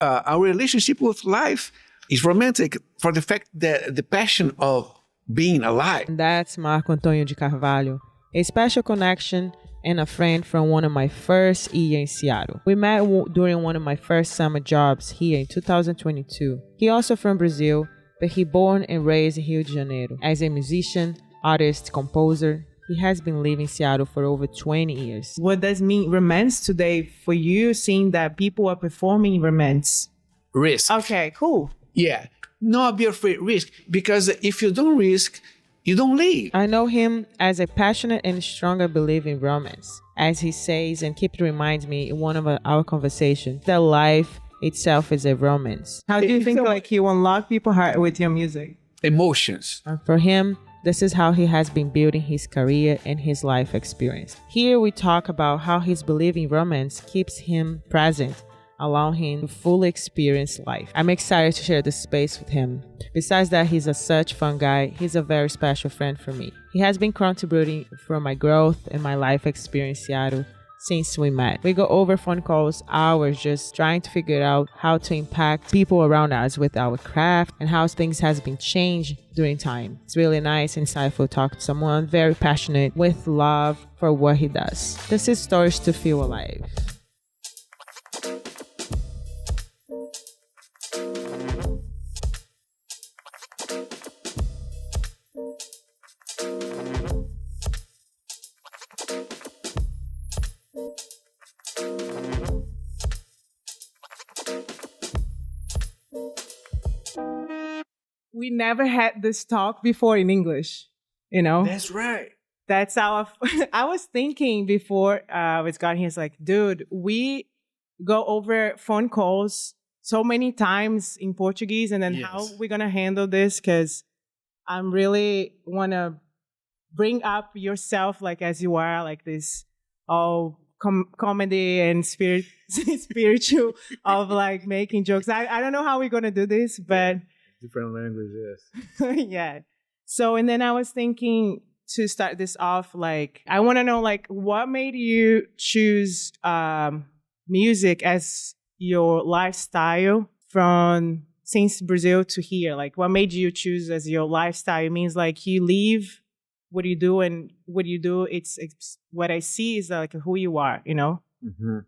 our relationship with life is romantic for the fact that the passion of being alive. That's Marco Antonio de Carvalho, a special connection and a friend from one of my first years in Seattle. We met during one of my first summer jobs here in 2022. He also from Brazil, but he born and raised in Rio de Janeiro. As a musician, artist, composer, he has been living in Seattle for over 20 years. What does mean romance today for you, seeing that people are performing romance? Risk. Okay, cool. Yeah. Not be afraid risk, because if you don't risk, you don't live. I know him as a passionate and stronger believer in romance. As he says and keeps reminds me in one of our conversations, that life itself is a romance. How do you think So- like you unlock people's heart with your music? Emotions. For him, this is how he has been building his career and his life experience. Here we talk about how his belief in romance keeps him present, allowing him to fully experience life. I'm excited to share this space with him. Besides that, he's such fun guy. He's a very special friend for me. He has been contributing for my growth and my life experience in Seattle since we met. We go over phone calls, hours, just trying to figure out how to impact people around us with our craft and how things has been changed during time. It's really nice, insightful to talk to someone very passionate with love for what he does. This is Stories to Feel Alive. We never had this talk before in English, you know? That's right. That's how I was thinking before I was got here. It's like, dude, we go over phone calls so many times in Portuguese, and then Yes. how we're gonna handle this? Because I'm really wanna bring up yourself like as you are, like this all comedy and spiritual of like making jokes. I don't know how we're gonna do this, but Different languages. yeah. So, and then I was thinking to start this off, like, I want to know, like, what made you choose music as your lifestyle from since Brazil to here? Like, what made you choose as your lifestyle? It means like you leave what you do, and what you do, it's what I see is like who you are, you know? Mm-hmm.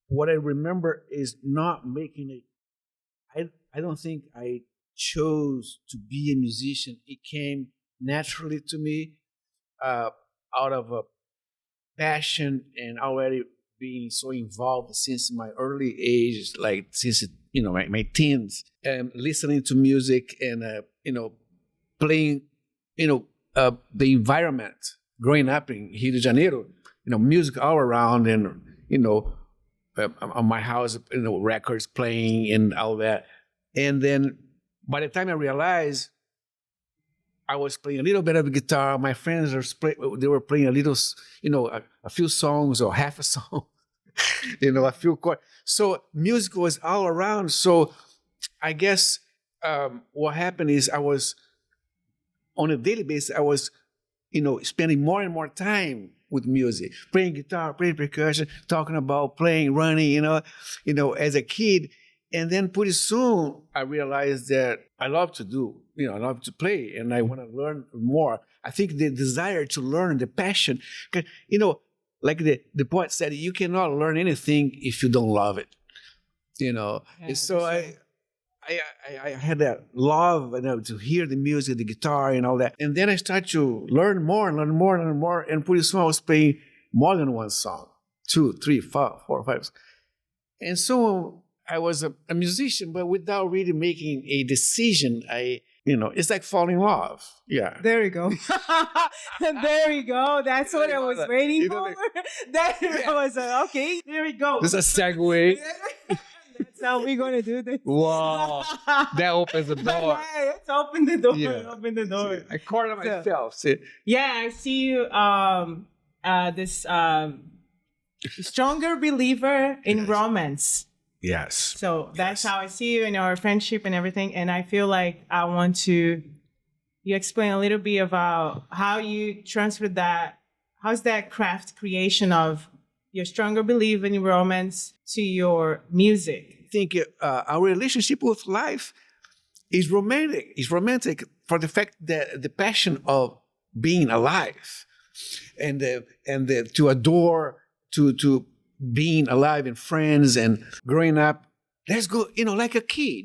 What I remember is not making it. I don't think I chose to be a musician. It came naturally to me out of a passion and already being so involved since my early age, like since my teens, and listening to music and playing the environment. Growing up in Rio de Janeiro, music all around, and on my house, records playing and all that, and then. By the time I realized I was playing a little bit of guitar, my friends they were playing a little, a few songs or half a song, a few chords. So music was all around. So I guess what happened is I was, on a daily basis, I was, spending more and more time with music, playing guitar, playing percussion, talking about playing, running, as a kid. And then pretty soon I realized that I love to do, I love to play, and I want to learn more. I think the desire to learn, the passion, 'cause, like the poet said, you cannot learn anything if you don't love it, Yeah, And so for sure. I had that love, to hear the music, the guitar, and all that. And then I started to learn more, and pretty soon I was playing more than one song, 2, 3, 4, 5. And so I was a musician, but without really making a decision. It's like falling in love. Yeah. There you go. There you go. That's what I was waiting for. There I was like, okay, there we go. This is a segue. That's how we're gonna do this. Wow. That opens the door. Yeah, let's open the door. Yeah. Open the door. I corner myself. See? Yeah, I see you. This stronger believer in Yes. romance. Yes. So that's Yes. how I see you in our friendship and everything. And I feel like I want to you explain a little bit about how you transfer that. How's that craft creation of your stronger belief in romance to your music think our relationship with life is romantic. It's romantic for the fact that the passion of being alive, and to adore, to being alive and friends and growing up. Let's go, like a kid.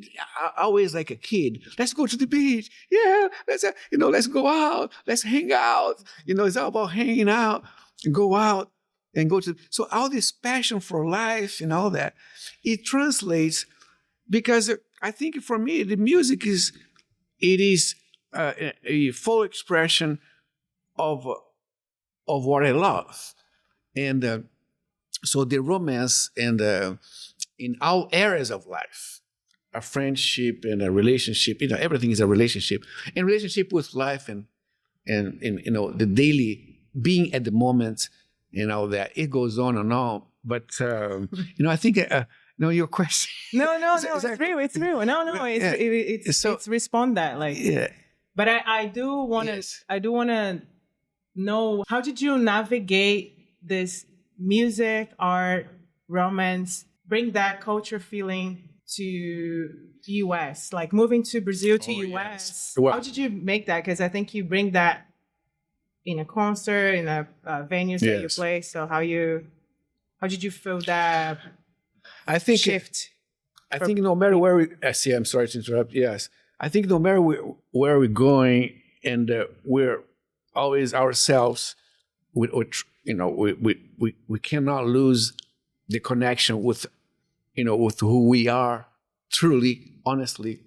Always like a kid. Let's go to the beach. Yeah, let's go out. Let's hang out. It's all about hanging out and go out and go to. So all this passion for life and all that, it translates, because I think for me the music is a full expression of what I love, and so the romance and in all areas of life, a friendship and a relationship, everything is a relationship, and relationship with life and the daily being at the moment, that it goes on and on. But I think your question. No, it's real. No, it's respond that like. Yeah. But I do want to. Yes. I do want to know, how did you navigate this music, art, romance, bring that culture feeling to U.S., like moving to Brazil to U.S. Yes. Well, how did you make that? Because I think you bring that in a concert, in a venues that you Yes. play. So how did you feel that I think shift? I think no matter where I see, I'm sorry to interrupt. Yes, I think no matter where we're going, and we're always ourselves. We cannot lose the connection with who we are truly, honestly,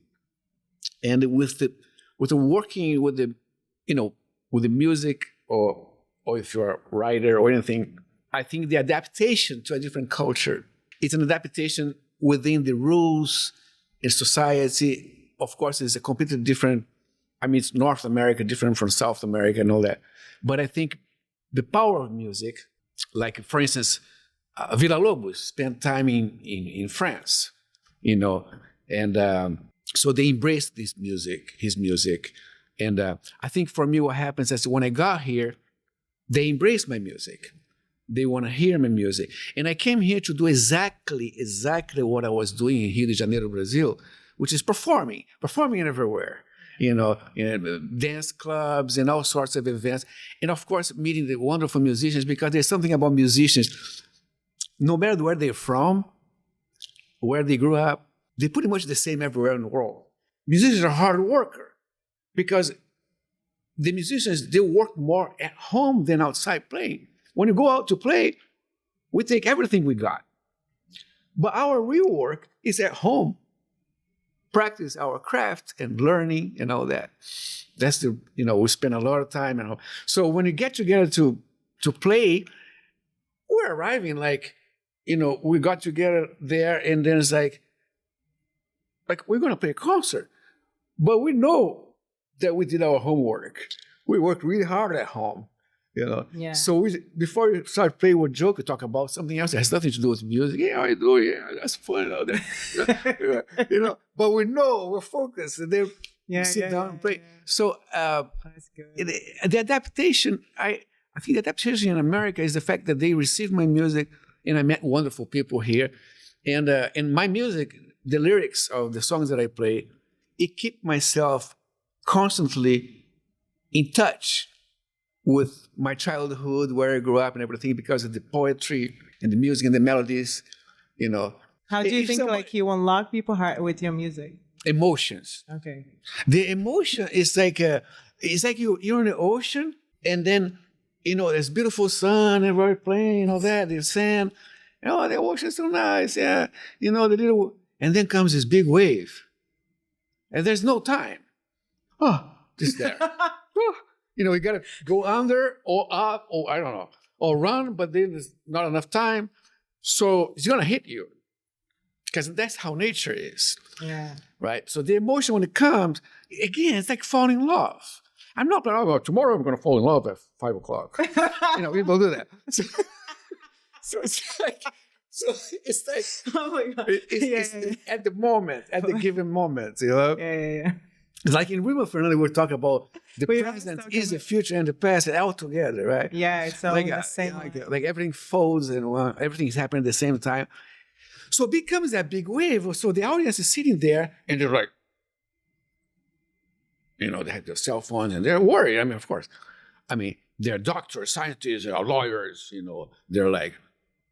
and with the working with the with the music, or if you're a writer or anything. I think the adaptation to a different culture, it's an adaptation within the rules in society. Of course, it's a completely different. I mean, it's North America different from South America and all that. But I think the power of music, like for instance, Villa-Lobos spent time in France, and so they embraced his music. And I think for me, what happens is when I got here, they embraced my music. They want to hear my music. And I came here to do exactly what I was doing in Rio de Janeiro, Brazil, which is performing everywhere. In dance clubs and all sorts of events. And of course, meeting the wonderful musicians, because there's something about musicians, no matter where they're from, where they grew up, they're pretty much the same everywhere in the world. Musicians are hard workers, because the musicians, they work more at home than outside playing. When you go out to play, we take everything we got. But our real work is at home. Practice our craft and learning and all that. That's we spend a lot of time at home. So when you get together to play, we're arriving we got together there, and then it's like we're going to play a concert. But we know that we did our homework. We worked really hard at home. Yeah. So before you start playing with joke, you talk about something else that has nothing to do with music. Yeah, how you doing? Yeah, that's fun. But we know we're focused, and then we sit down and play. Yeah. So That's good. the adaptation, I think the adaptation in America is the fact that they received my music, and I met wonderful people here, and in my music, the lyrics of the songs that I play, it keep myself constantly in touch with my childhood, where I grew up and everything, because of the poetry and the music and the melodies, How do you think you unlock people's heart with your music? Emotions. Okay. The emotion is it's like you're in the ocean, and then, there's beautiful sun, everybody playing, all that, the sand, the ocean's so nice, yeah, the little, and then comes this big wave, and there's no time. Oh, just there. You got to go under or up, or I don't know, or run, but then there's not enough time. So it's going to hit you, because that's how nature is. Yeah. Right? So the emotion, when it comes, again, it's like falling in love. I'm not like, tomorrow I'm going to fall in love at 5 o'clock. People do that. So it's like, Oh my God. it's at the moment, at the given moment, Yeah. It's like in Rima Fernandez, we're talking about the We present always talk is the about- future and the past all together, right? Yeah, it's all the same. Like everything folds and everything's happening at the same time. So it becomes that big wave. So the audience is sitting there and they're like, they have their cell phones and they're worried. I mean, of course. I mean, they're doctors, scientists, they're lawyers, they're like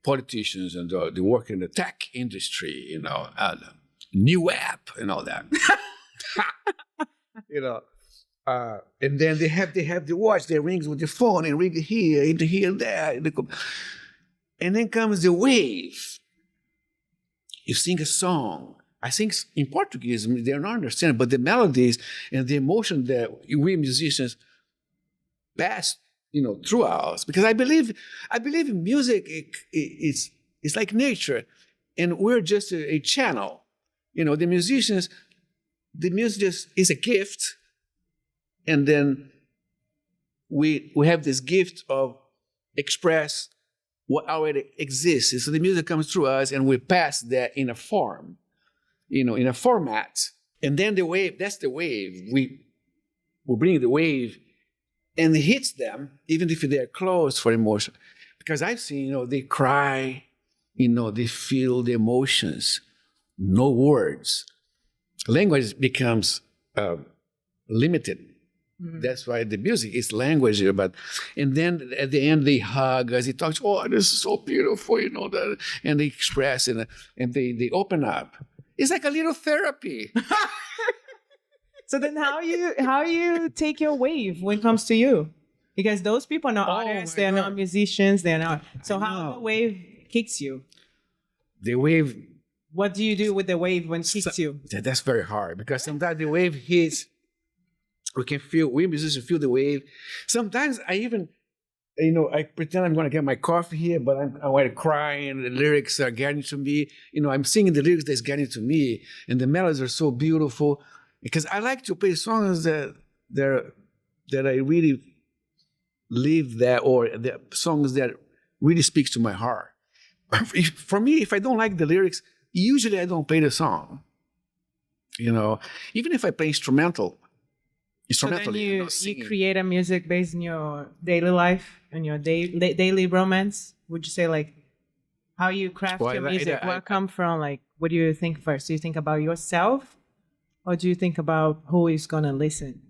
politicians and they work in the tech industry, and new app and all that. And then they have the watch, they rings with the phone and ring here, and here and there. And then comes the wave. You sing a song. I think in Portuguese, they're not understanding, but the melodies and the emotion that we musicians pass, through us. Because I believe in music. It's like nature, and we're just a channel. The music just is a gift, and then we have this gift of express what already exists. So the music comes through us, and we pass that in a form. In a format. And then the wave, that's the wave. We bring the wave and it hits them, even if they're closed for emotion. Because I've seen, they cry, they feel the emotions, no words. Language becomes limited. Mm-hmm. That's why the music is language. And then at the end, they hug as he talks, oh, this is so beautiful, and they express and they open up. It's like a little therapy. So then how you take your wave when it comes to you? Because those people are not artists, they're not musicians, they're not. So how the wave kicks you? The wave. What do you do with the wave when it kicks you? That's very hard because sometimes the wave hits, we musicians feel the wave. Sometimes I even, I pretend I'm going to get my coffee here, but I want to cry, and the lyrics are getting to me. I'm singing the lyrics that's getting to me, and the melodies are so beautiful. Because I like to play songs that I really live that, or the songs that really speaks to my heart. For me, if I don't like the lyrics, usually I don't play the song. Even if I play instrumentally. So then you create a music based on your daily life and your daily romance. Would you say how you craft your music? What come from what do you think first? Do you think about yourself, or do you think about who is gonna listen?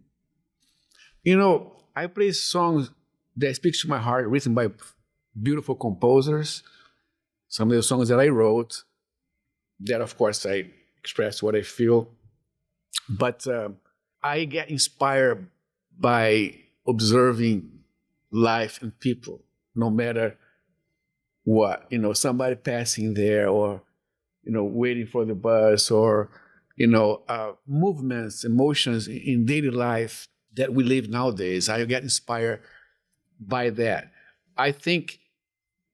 I play songs that speak to my heart, written by beautiful composers. Some of the songs that I wrote, that of course I express what I feel, but. I get inspired by observing life and people, no matter what, somebody passing there, or, waiting for the bus, or, movements, emotions in daily life that we live nowadays. I get inspired by that. I think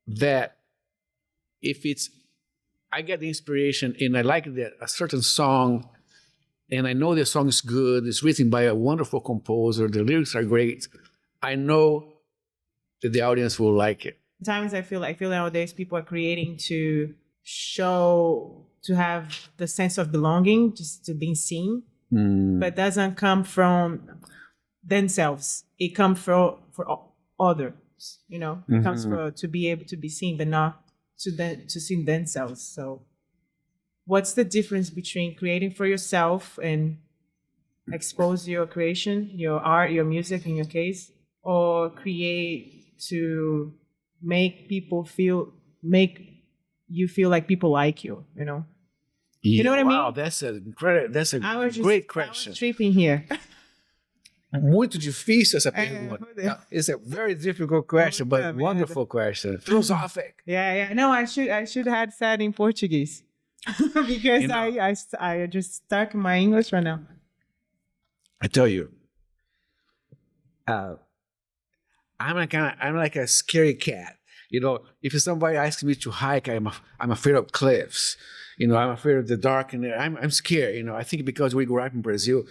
that I get the inspiration and I like a certain song, and I know the song is good, it's written by a wonderful composer, the lyrics are great, I know that the audience will like it. Sometimes I feel nowadays people are creating to have the sense of belonging, just to be seen, but it doesn't come from themselves. It comes for others, It comes to be able to be seen, but not to see themselves. So what's the difference between creating for yourself and expose your creation, your art, your music in your case, or create to make you feel like people like you, Yeah, you know what I mean? Wow, that's a great question. I was tripping here. Muito difícil essa pergunta. It's a very difficult question, but wonderful question. Philosophic. Yeah. No, I should have said in Portuguese. Because I just stuck in my English right now. I tell you, I'm like a scary cat. If somebody asks me to hike, I'm afraid of cliffs. I'm afraid of the dark, and I'm scared. I think because we grew up in Brazil,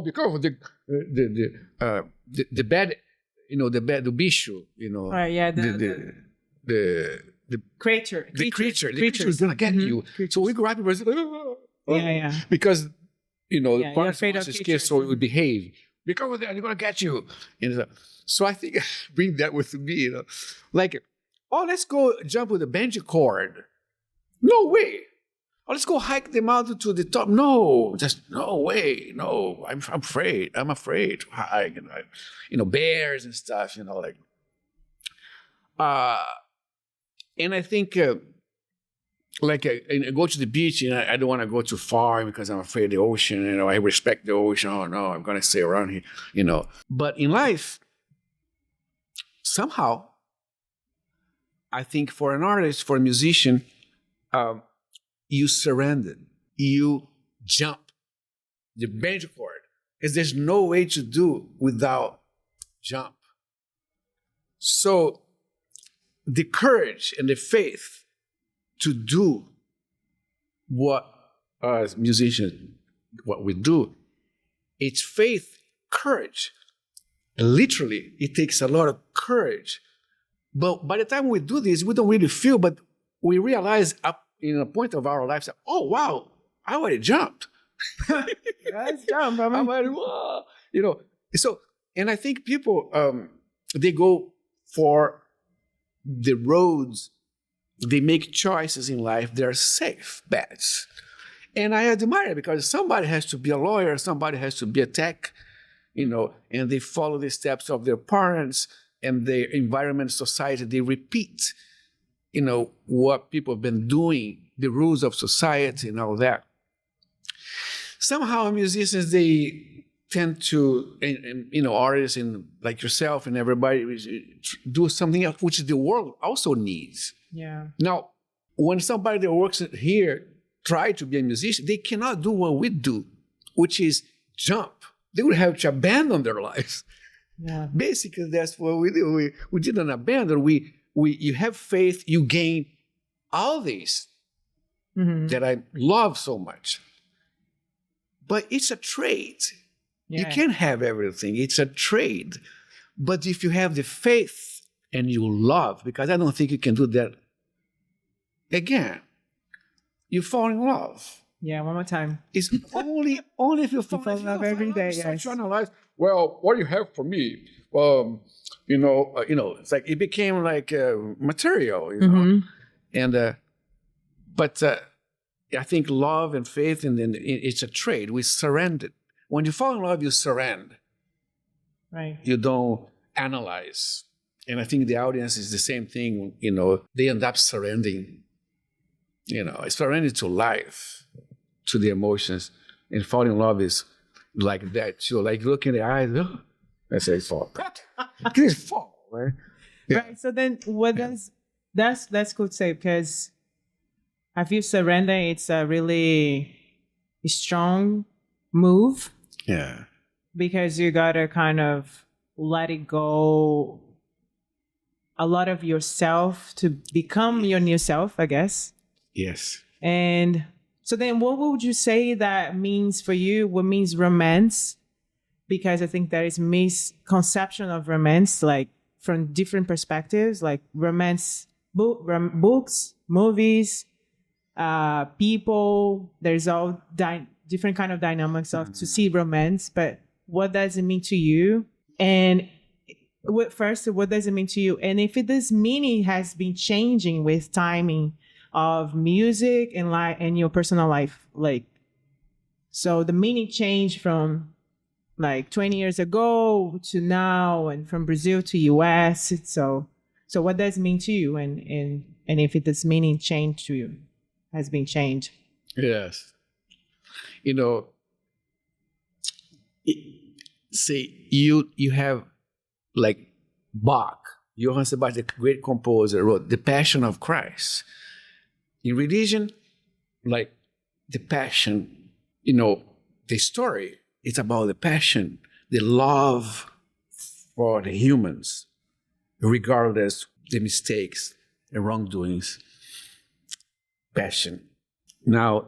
because of the bad, the bicho. Right, yeah, the creature. The creature is gonna get you. Creatures. So we grew up in Brazil. Yeah. Because the parents are scared, so it would behave. Because of that, they're gonna get you. So I think I bring that with me. Let's go jump with a bungee cord. No way. Oh, let's go hike the mountain to the top. No, just no way. No, I'm afraid. I'm afraid to hike. Bears and stuff. Like. And I think, I go to the beach and I don't want to go too far because I'm afraid of the ocean. I respect the ocean. Oh no, I'm going to stay around here. But in life, somehow, I think for an artist, for a musician, you surrender. You jump the banjo chord because there's no way to do without jump. So the courage and the faith to do what as musicians, what we do, it's faith, courage. Literally, it takes a lot of courage. But by the time we do this, we don't really feel, but we realize up in a point of our lives, oh, wow, I already jumped. Let's jump, brother. I'm already, wow. So, and I think people, they go for the roads, they make choices in life, they're safe bets. And I admire it because somebody has to be a lawyer, somebody has to be a tech, and they follow the steps of their parents and their environment, society. They repeat, what people have been doing, the rules of society and all that. Somehow musicians, they tend to, artists and like yourself and everybody do something else, which the world also needs. Yeah. Now, when somebody that works here try to be a musician, they cannot do what we do, which is jump. They would have to abandon their lives. Yeah. Basically, that's what we do. We didn't abandon. You have faith. You gain all these that I love so much. But it's a trade. Yeah. You can't have everything. It's a trade. But if you have the faith and you love, because I don't think you can do that again, you fall in love. Yeah, one more time. It's only if you fall in love every day. Yes. To analyze. Well, what do you have for me? It's like it became like material, and but I think love and faith, and then it's a trade. We surrender. When you fall in love, you surrender. Right. You don't analyze. And I think the audience is the same thing. They end up surrendering. Surrender to life, to the emotions, and falling in love is like that too. Like look in the eyes. Oh, I say fall. Just fall, right? Yeah. Right. So then, what does that's good to say, because I feel surrender. It's a really strong move. Yeah. Because you gotta kind of let it go. A lot of yourself to become your new self, I guess. Yes. And so then what would you say that means for you? What means romance? Because I think there is misconception of romance, like from different perspectives, like romance books, movies, people. There's all different kind of dynamics of to see romance. But what does it mean to you? And first, what does it mean to you? And if this meaning has been changing with timing of music and your personal life, like, so the meaning changed from like 20 years ago to now, and from Brazil to US. So what does it mean to you? And if this meaning changed to you, has been changed? Yes. See, you have like Bach, Johann Sebastian, the great composer, wrote The Passion of Christ. In religion, like the passion, the story, it's about the passion, the love for the humans, regardless the mistakes, the wrongdoings, passion. Now,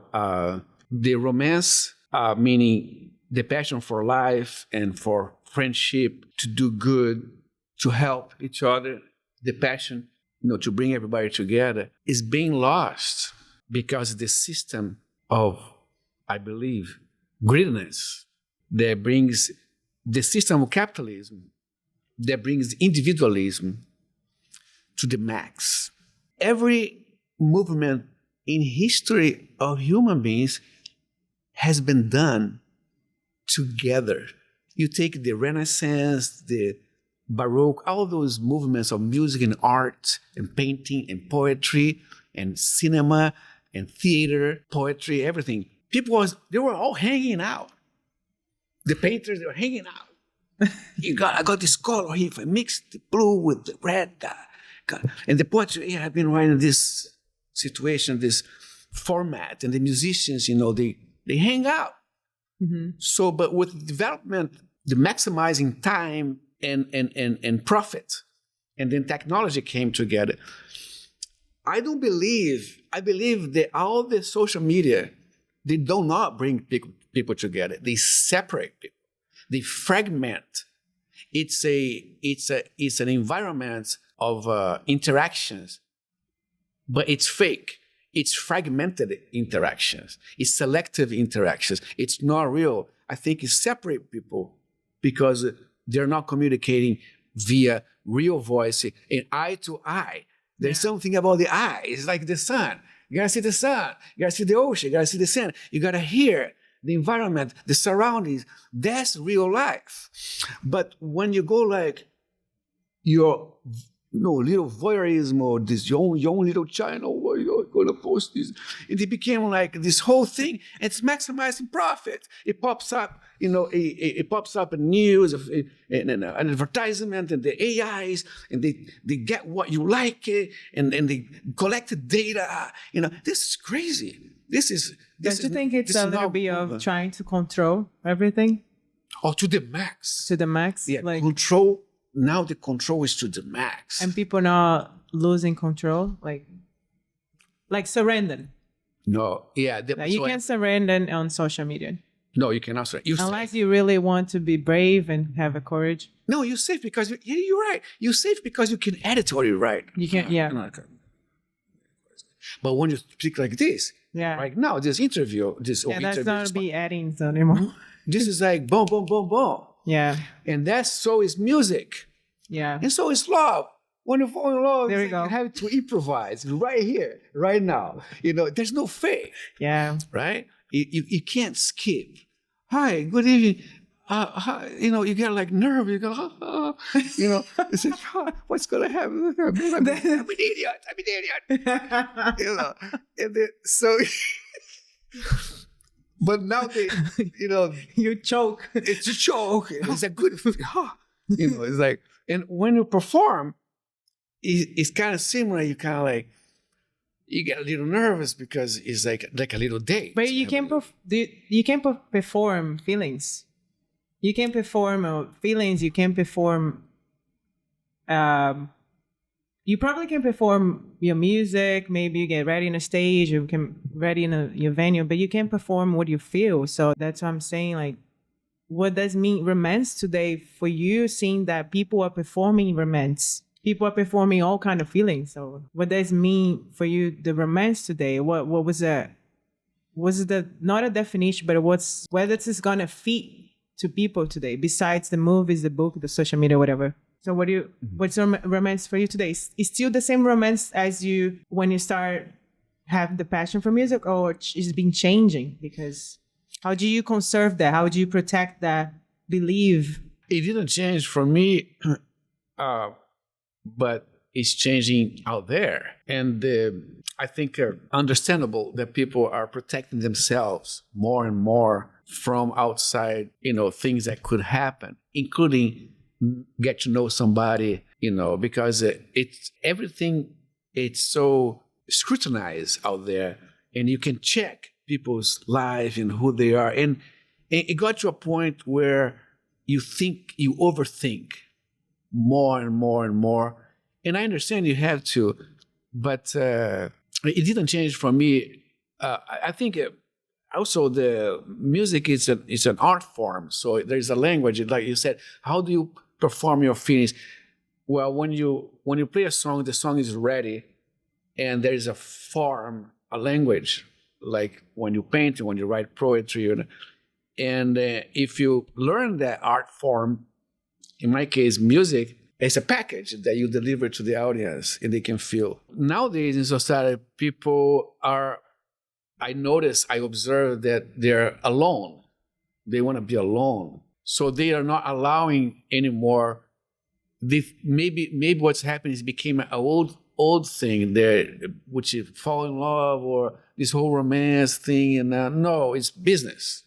the romance, meaning the passion for life and for friendship, to do good, to help each other, the passion, to bring everybody together, is being lost because the system of, I believe, greediness that brings the system of capitalism, that brings individualism to the max. Every movement in history of human beings has been done together. You take the Renaissance, the Baroque, all those movements of music and art and painting and poetry and cinema and theater, poetry, everything. They were all hanging out. The painters, they were hanging out. I got this color here. If I mix the blue with the red, and the poetry, I've been writing this situation, this format, and the musicians, they hang out. Mm-hmm. So, but with development, the maximizing time and profit, and then technology came together. I believe that all the social media, they do not bring people together. They separate people. They fragment. It's an environment of interactions, but it's fake. It's fragmented interactions. It's selective interactions. It's not real. I think it separates people because they're not communicating via real voice and eye to eye. There's something about the eye. It's like the sun. You gotta see the sun. You gotta see the ocean. You gotta see the sand. You gotta hear the environment, the surroundings. That's real life. But when you go like your little voyeurism or this young little channel where you're gonna post this, and it became like this whole thing. It's maximizing profit. It pops up, it pops up in news, an advertisement, and the AIs, and they get what you like, and they collect the data. This is crazy. Don't you think it's a little bit of trying to control everything? Oh, to the max. To the max? Yeah, control. Now the control is to the max. And people not losing control? Like surrender. No, yeah. You can't surrender on social media. No, you cannot surrender. Unless you really want to be brave and have a courage. No, you're safe because you're right. You're safe because you can edit what you write. You can, yeah. But when you speak like this, right now, this interview, that's not be adding anymore. This is like boom, boom, boom, boom. Yeah. And so is music. Yeah. And so is love. When you fall in love, there we go. You have to improvise right here, right now. There's no fake. Yeah. Right? You can't skip. Hi, good evening. Hi, you get like nerve. You go, it's like, what's going to happen? I'm an idiot. And then, so... But now you choke. It's a choke. It's a good, it's like, and when you perform, it's kind of similar. You kind of like, you get a little nervous because it's like a little date. But you can't perform feelings. You can perform feelings. You can perform. You probably can perform your music. Maybe you get ready on a stage. You can ready in your venue, but you can't perform what you feel. So that's what I'm saying. Like, what does mean romance today for you? Seeing that people are performing romance, people are performing all kind of feelings. So what does mean for you the romance today? What was that? Was it not a definition, but whether this is gonna fit to people today? Besides the movies, the book, the social media, whatever. So what's romance for you today? Is still the same romance as you when you start have the passion for music, or is it been changing? Because how do you conserve that? How do you protect that belief? It didn't change for me, but it's changing out there. And I think understandable that people are protecting themselves more and more from outside, things that could happen, including get to know somebody, because everything, it's so scrutinized out there, and you can check people's lives and who they are. And it got to a point where you overthink more and more and more. And I understand you have to, but it didn't change for me. I think also the music is an art form. So there's a language, like you said. How do you perform your feelings? Well, when you play a song, the song is ready, and there is a form, a language, like when you paint, when you write poetry, and if you learn that art form, in my case, music, It's a package that you deliver to the audience and they can feel. Nowadays in society, people are, I observe that they're alone. They want to be alone. So they are not allowing anymore. Maybe what's happening is became an old thing there, which is fall in love or this whole romance thing. And no, it's business.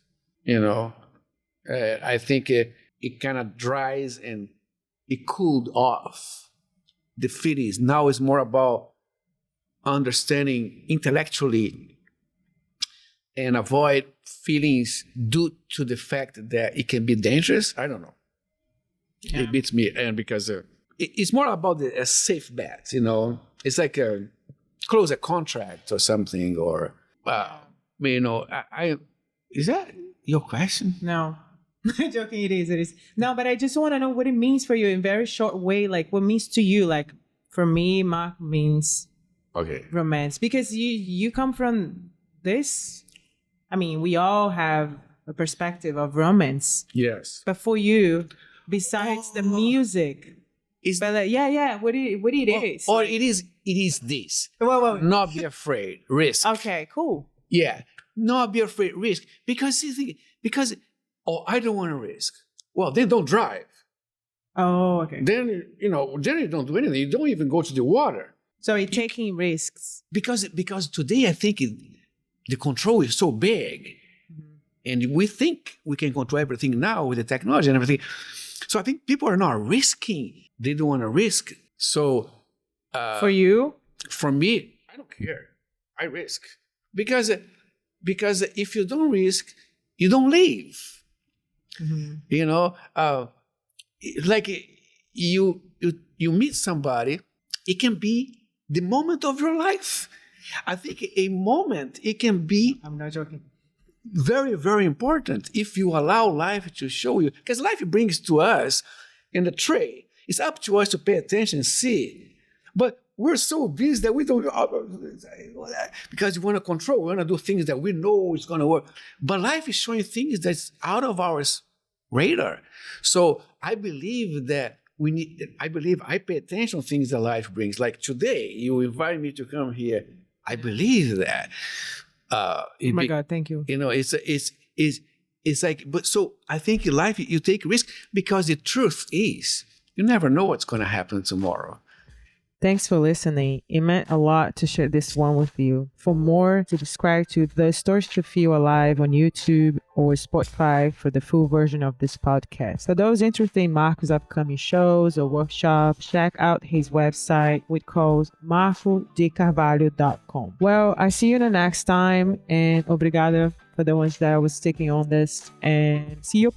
I think it kind of dries and it cooled off the feelings. Now it's more about understanding intellectually and avoid feelings due to the fact that it can be dangerous. I don't know. Yeah. It beats me, and because it's more about a safe bet. It's like close a contract or something, or is that your question? No. Joking, it is. No, but I just want to know what it means for you in very short way. Like what means to you? Like for me, Mark means romance, because you come from this. I mean, we all have a perspective of romance. Yes. But for you, besides the music, what it is. Or it is this. Whoa. Not be afraid. Risk. Okay, cool. Yeah. Not be afraid. Risk. Because I don't want to risk. Well, then don't drive. Oh, okay. Then you don't do anything. You don't even go to the water. So you're taking risks. Because today I think the control is so big. Mm-hmm. And we think we can control everything now with the technology and everything. So I think people are not risking. They don't want to risk. So for you? For me, I don't care. I risk. Because if you don't risk, you don't live. Mm-hmm. Like you meet somebody, it can be the moment of your life. I think a moment, it can be, I'm not joking, very, very important if you allow life to show you. Because life brings to us in the tray. It's up to us to pay attention and see. But we're so busy that we don't, because we want to control, we want to do things that we know is going to work. But life is showing things that's out of our radar. So I believe that I pay attention to things that life brings. Like today, you invite me to come here. I believe that. Oh my God, thank you. It's like, but so I think in life you take risk because the truth is you never know what's going to happen tomorrow. Thanks for listening. It meant a lot to share this one with you. For more, subscribe to The Stories to Feel Alive on YouTube or Spotify for the full version of this podcast. For those interested in Marco's upcoming shows or workshops, check out his website, which calls marcodecarvalho.com. Well, I see you the next time, and obrigada for the ones that was sticking on this, and see you.